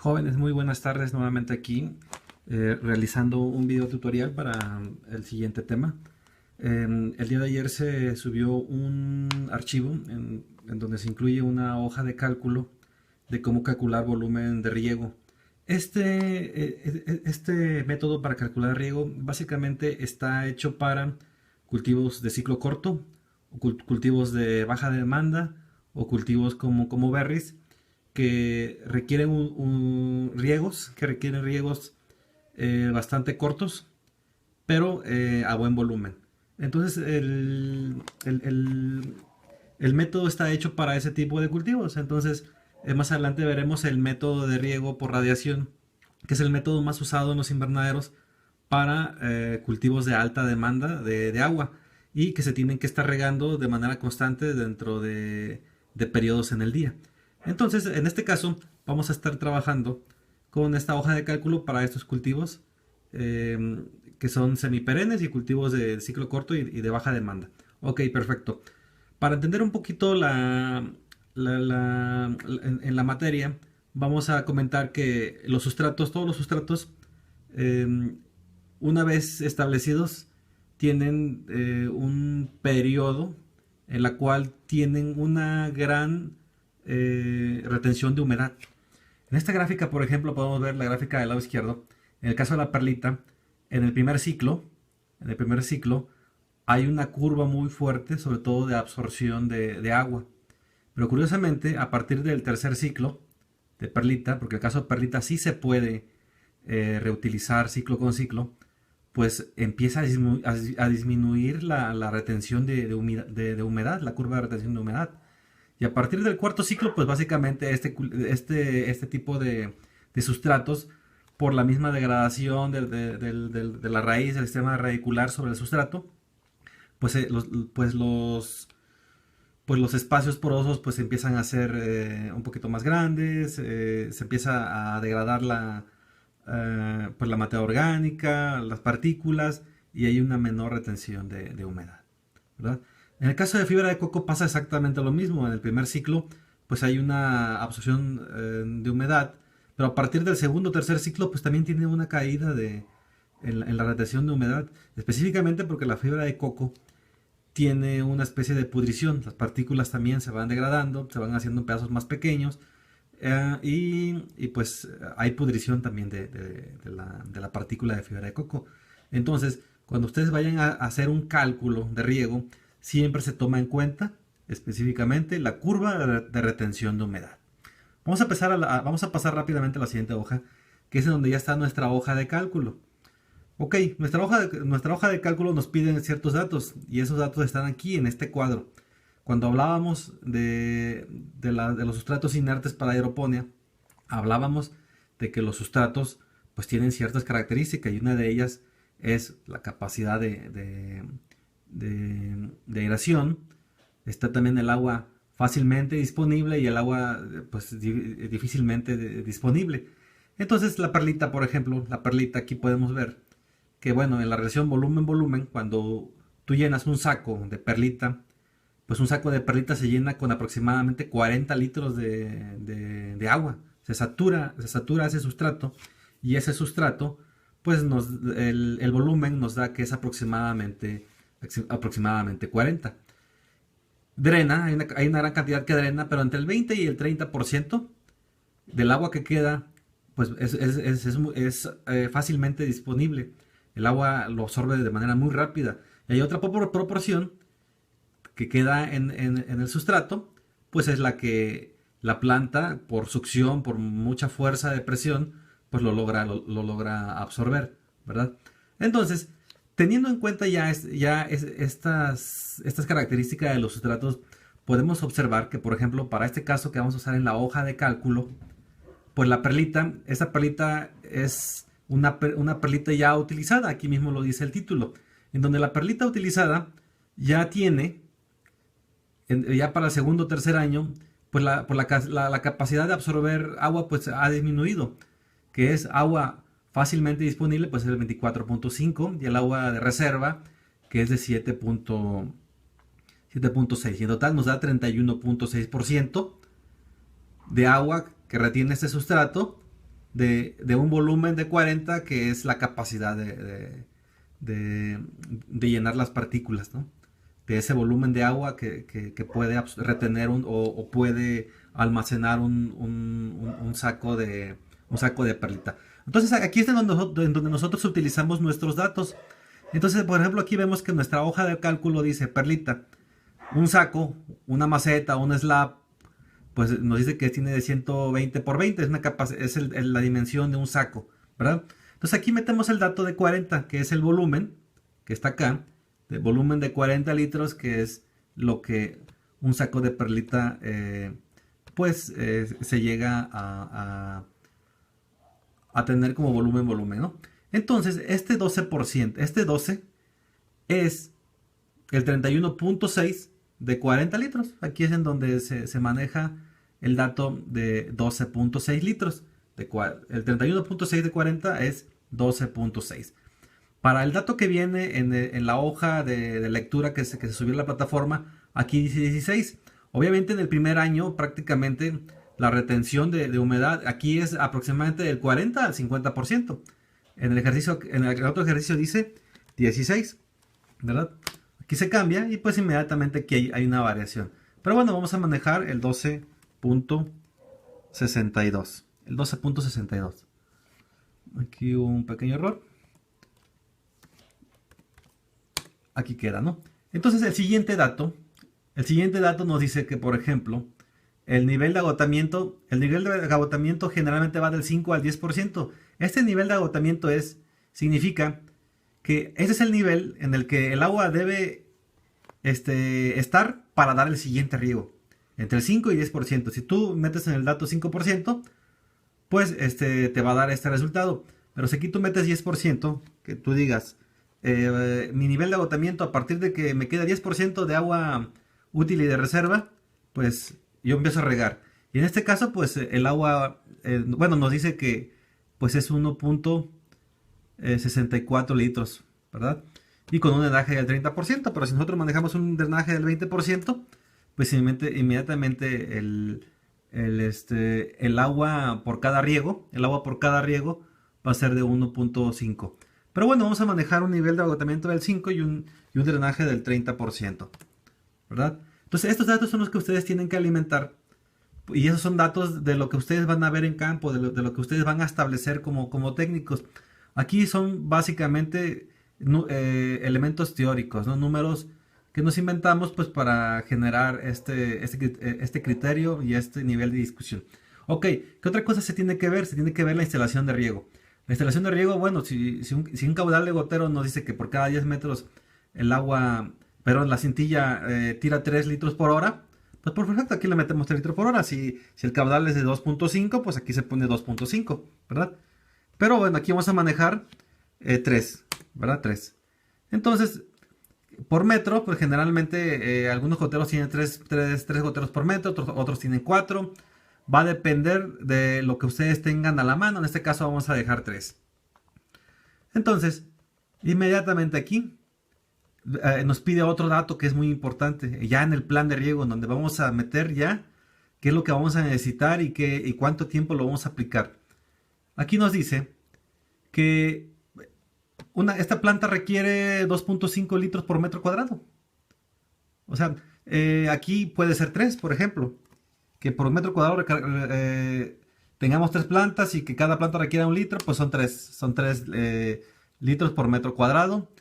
Jóvenes, muy buenas tardes nuevamente aquí, realizando un video tutorial para el siguiente tema. El día de ayer se subió un archivo en donde se incluye una hoja de cálculo de cómo calcular volumen de riego. Este método para calcular riego básicamente está hecho para cultivos de ciclo corto, o cultivos de baja demanda o cultivos como berries que requieren riegos bastante cortos, pero a buen volumen. Entonces el método está hecho para ese tipo de cultivos. Entonces más adelante veremos el método de riego por radiación, que es el método más usado en los invernaderos para cultivos de alta demanda de agua y que se tienen que estar regando de manera constante dentro de periodos en el día. Entonces, en este caso, vamos a estar trabajando con esta hoja de cálculo para estos cultivos que son semiperennes y cultivos de ciclo corto y de baja demanda. Ok, perfecto. Para entender un poquito en la materia, vamos a comentar que todos los sustratos, una vez establecidos, tienen un periodo en la cual tienen una gran retención de humedad. En esta gráfica, por ejemplo, podemos ver la gráfica del lado izquierdo. En el caso de la perlita, en el primer ciclo, hay una curva muy fuerte, sobre todo de absorción de agua. Pero curiosamente, a partir del tercer ciclo de perlita, porque en el caso de perlita sí se puede reutilizar ciclo con ciclo, pues empieza a disminuir la retención de humedad, la curva de retención de humedad. Y a partir del cuarto ciclo, pues básicamente este tipo de sustratos, por la misma degradación de la raíz, del sistema radicular sobre el sustrato, pues, los espacios porosos pues empiezan a ser un poquito más grandes, se empieza a degradar pues la materia orgánica, las partículas, y hay una menor retención de humedad, ¿verdad? En el caso de fibra de coco pasa exactamente lo mismo. En el primer ciclo pues hay una absorción de humedad, pero a partir del segundo o tercer ciclo pues también tiene una caída en la retención de humedad, específicamente porque la fibra de coco tiene una especie de pudrición. Las partículas también se van degradando, se van haciendo pedazos más pequeños, y pues hay pudrición también de la partícula de fibra de coco. Entonces, cuando ustedes vayan a hacer un cálculo de riego, siempre se toma en cuenta específicamente la curva de retención de humedad. Vamos a pasar rápidamente a la siguiente hoja, que es en donde ya está nuestra hoja de cálculo. Ok, nuestra hoja de cálculo nos pide ciertos datos, y esos datos están aquí en este cuadro. Cuando hablábamos de los sustratos inertes para aeroponía, hablábamos de que los sustratos pues tienen ciertas características, y una de ellas es la capacidad de aireación. Está también el agua fácilmente disponible y el agua pues difícilmente disponible. Entonces la perlita, por ejemplo, aquí podemos ver que, bueno, en la relación volumen-volumen, cuando tú llenas un saco de perlita, pues un saco de perlita se llena con aproximadamente 40 litros de agua. Se satura ese sustrato, y ese sustrato pues el volumen nos da que es aproximadamente 40. Drena, hay una gran cantidad que drena, pero entre el 20 y el 30% del agua que queda pues es fácilmente disponible. El agua lo absorbe de manera muy rápida. Y hay otra proporción que queda en el sustrato, pues es la que la planta, por succión, por mucha fuerza de presión, pues lo logra absorber, ¿verdad? Entonces, teniendo en cuenta estas características de los sustratos, podemos observar que, por ejemplo, para este caso que vamos a usar en la hoja de cálculo, pues esa perlita es una perlita ya utilizada. Aquí mismo lo dice el título, en donde la perlita utilizada ya tiene, ya para el segundo o tercer año, pues la capacidad de absorber agua pues ha disminuido, que es agua fácilmente disponible, pues es el 24.5, y el agua de reserva, que es de 7.6. Y en total nos da 31.6% de agua que retiene este sustrato de un volumen de 40, que es la capacidad de llenar las partículas, ¿no? De ese volumen de agua que puede retener o puede almacenar un saco de perlita. Entonces aquí es en donde nosotros utilizamos nuestros datos. Entonces, por ejemplo, aquí vemos que nuestra hoja de cálculo dice perlita, un saco, una maceta, un slab, pues nos dice que tiene de 120 por 20, es la dimensión de un saco, ¿verdad? Entonces aquí metemos el dato de 40, que es el volumen, que está acá, de volumen de 40 litros, que es lo que un saco de perlita, se llega a tener como volumen, ¿no? Entonces, este 12%, este 12 es el 31.6 de 40 litros. Aquí es en donde se maneja el dato de 12.6 litros. El 31.6 de 40 es 12.6. Para el dato que viene en la hoja de lectura que se subió a la plataforma, aquí dice 16. Obviamente en el primer año prácticamente la retención de humedad aquí es aproximadamente del 40 al 50%. En el otro ejercicio dice 16, ¿verdad? Aquí se cambia y pues inmediatamente aquí hay una variación. Pero bueno, vamos a manejar el 12.62. El 12.62. Aquí hubo un pequeño error. Aquí queda, ¿no? Entonces el siguiente dato nos dice que, por ejemplo, el nivel de agotamiento generalmente va del 5 al 10%. Este nivel de agotamiento significa que ese es el nivel en el que el agua debe estar para dar el siguiente riego. Entre el 5 y 10%. Si tú metes en el dato 5%, pues te va a dar este resultado. Pero si aquí tú metes 10%, que tú digas, mi nivel de agotamiento a partir de que me queda 10% de agua útil y de reserva, pues yo empiezo a regar. Y en este caso, pues el agua, nos dice que pues es 1.64 litros, ¿verdad? Y con un drenaje del 30%, pero si nosotros manejamos un drenaje del 20%, pues inmediatamente el agua por cada riego va a ser de 1.5. Pero bueno, vamos a manejar un nivel de agotamiento del 5 y un drenaje del 30%, ¿verdad? Entonces estos datos son los que ustedes tienen que alimentar y esos son datos de lo que ustedes van a ver en campo, de lo que ustedes van a establecer como técnicos. Aquí son básicamente elementos teóricos, ¿no? Números que nos inventamos pues para generar este criterio y este nivel de discusión. Ok, ¿qué otra cosa se tiene que ver? Se tiene que ver la instalación de riego. La instalación de riego, bueno, si un caudal de gotero nos dice que por cada 10 metros la cintilla tira 3 litros por hora, pues por perfecto, aquí le metemos 3 litros por hora. Si el caudal es de 2.5, pues aquí se pone 2.5, ¿verdad? Pero bueno, aquí vamos a manejar 3, ¿verdad? 3. Entonces, por metro, pues generalmente algunos goteros tienen 3 goteros por metro, otros tienen 4. Va a depender de lo que ustedes tengan a la mano. En este caso vamos a dejar 3. Entonces, inmediatamente aquí nos pide otro dato que es muy importante. Ya en el plan de riego, en donde vamos a meter ya qué es lo que vamos a necesitar y cuánto tiempo lo vamos a aplicar. Aquí nos dice que esta planta requiere 2.5 litros por metro cuadrado. O sea, aquí puede ser 3, por ejemplo. Que por metro cuadrado tengamos 3 plantas y que cada planta requiera 1 litro, pues son 3 litros por metro cuadrado.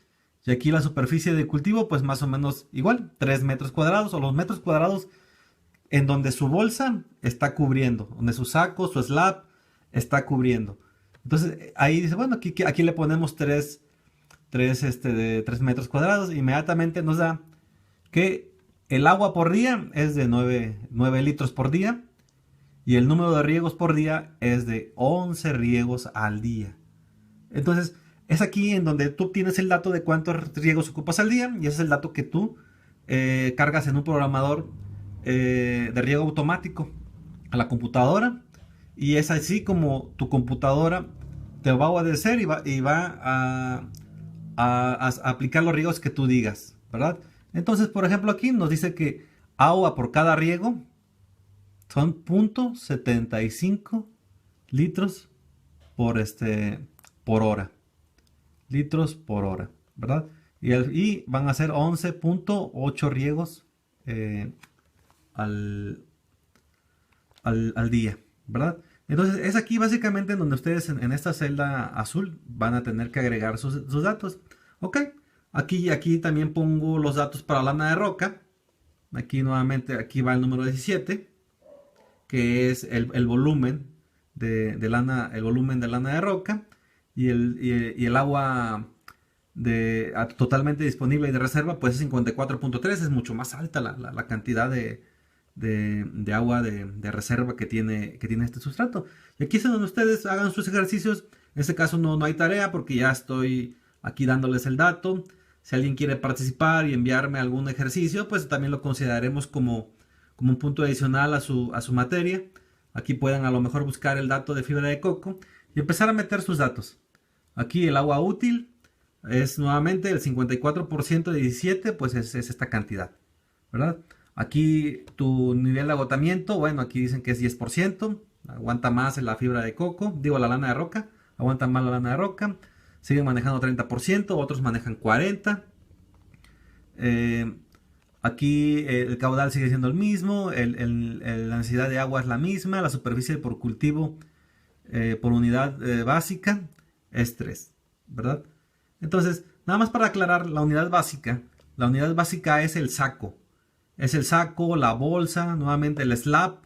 Y aquí la superficie de cultivo, pues más o menos igual, 3 metros cuadrados, o los metros cuadrados en donde su bolsa está cubriendo, donde su saco, su slab está cubriendo. Entonces ahí dice, bueno, aquí le ponemos 3 metros cuadrados. Inmediatamente nos da que el agua por día es de 9 litros por día y el número de riegos por día es de 11 riegos al día. Entonces es aquí en donde tú tienes el dato de cuántos riegos ocupas al día y ese es el dato que tú cargas en un programador de riego automático a la computadora, y es así como tu computadora te va a obedecer y va a aplicar los riegos que tú digas, ¿verdad? Entonces, por ejemplo, aquí nos dice que agua por cada riego son 0.75 litros por hora. Litros por hora, ¿verdad? Y van a ser 11.8 riegos al, al día, ¿verdad? Entonces es aquí básicamente en donde ustedes en esta celda azul van a tener que agregar sus datos. Ok, aquí también pongo los datos para lana de roca. Aquí nuevamente, aquí va el número 17, que es el volumen de lana, el volumen de lana de roca y el agua totalmente disponible y de reserva, pues es 54.3, es mucho más alta la cantidad de agua de reserva que tiene este sustrato. Y aquí es donde ustedes hagan sus ejercicios. En este caso no hay tarea porque ya estoy aquí dándoles el dato. Si alguien quiere participar y enviarme algún ejercicio, pues también lo consideraremos como un punto adicional a su materia. Aquí puedan a lo mejor buscar el dato de fibra de coco y empezar a meter sus datos. Aquí el agua útil es nuevamente el 54% de 17, pues es esta cantidad, ¿verdad? Aquí tu nivel de agotamiento, bueno, aquí dicen que es 10%, aguanta más la fibra de coco, digo la lana de roca, aguanta más la lana de roca, siguen manejando 30%, otros manejan 40%. Aquí el caudal sigue siendo el mismo, la necesidad de agua es la misma, la superficie por cultivo por unidad básica es 3, ¿verdad? Entonces, nada más para aclarar, la unidad básica es el saco. Es el saco, la bolsa, nuevamente el slab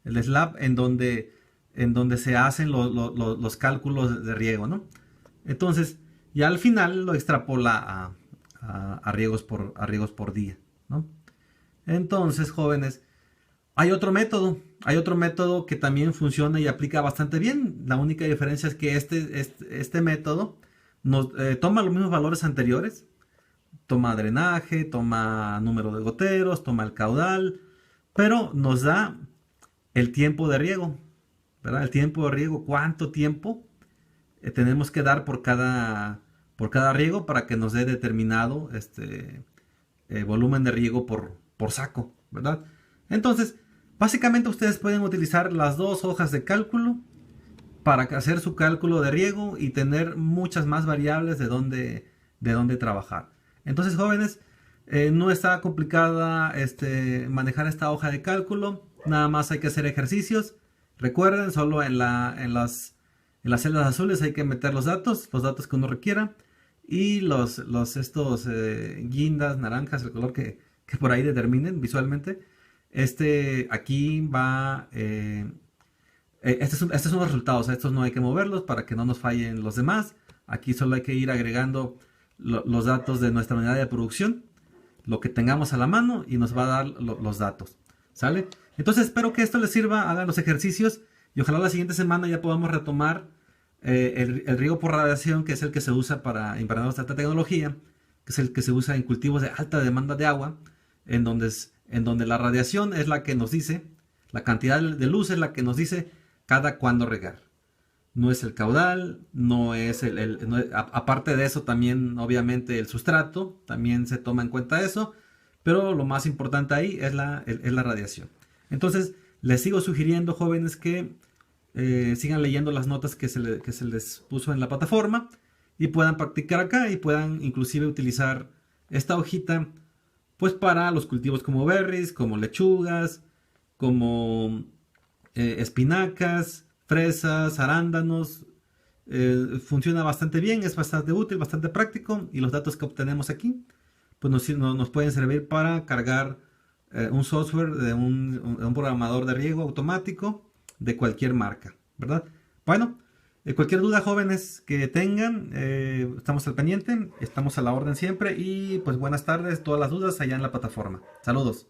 en donde se hacen los cálculos de riego, ¿no? Entonces, ya al final lo extrapola a riegos por día, ¿no? Entonces, jóvenes, hay otro método que también funciona y aplica bastante bien. La única diferencia es que este método toma los mismos valores anteriores, toma drenaje, toma número de goteros, toma el caudal, pero nos da el tiempo de riego, ¿verdad? El tiempo de riego, cuánto tiempo tenemos que dar por cada riego para que nos dé determinado volumen de riego por saco, ¿verdad? Entonces, básicamente ustedes pueden utilizar las dos hojas de cálculo para hacer su cálculo de riego y tener muchas más variables de dónde trabajar. Entonces, jóvenes, no está complicada manejar esta hoja de cálculo, nada más hay que hacer ejercicios. Recuerden, solo en las celdas azules hay que meter los datos que uno requiera, y estos guindas, naranjas, el color que por ahí determinen visualmente. Aquí va, estos son los resultados, estos no hay que moverlos para que no nos fallen los demás. Aquí solo hay que ir agregando los datos de nuestra unidad de producción, lo que tengamos a la mano, y nos va a dar los datos, ¿sale? Entonces espero que esto les sirva, hagan los ejercicios y ojalá la siguiente semana ya podamos retomar el riego por radiación, que es el que se usa para invernaderos de alta tecnología, que es el que se usa en cultivos de alta demanda de agua, en donde la radiación es la que nos dice, la cantidad de luz es la que nos dice cada cuándo regar. No es el caudal, no es aparte de eso también obviamente el sustrato, también se toma en cuenta eso, pero lo más importante ahí es la radiación. Entonces les sigo sugiriendo, jóvenes, que sigan leyendo las notas que se les puso en la plataforma y puedan practicar acá y puedan inclusive utilizar esta hojita pues para los cultivos como berries, como lechugas, como espinacas, fresas, arándanos. Funciona bastante bien, es bastante útil, bastante práctico, y los datos que obtenemos aquí pues nos pueden servir para cargar un software de un programador de riego automático de cualquier marca, ¿verdad? Bueno, cualquier duda, jóvenes, que tengan, estamos al pendiente, estamos a la orden siempre, y pues buenas tardes, todas las dudas allá en la plataforma. Saludos.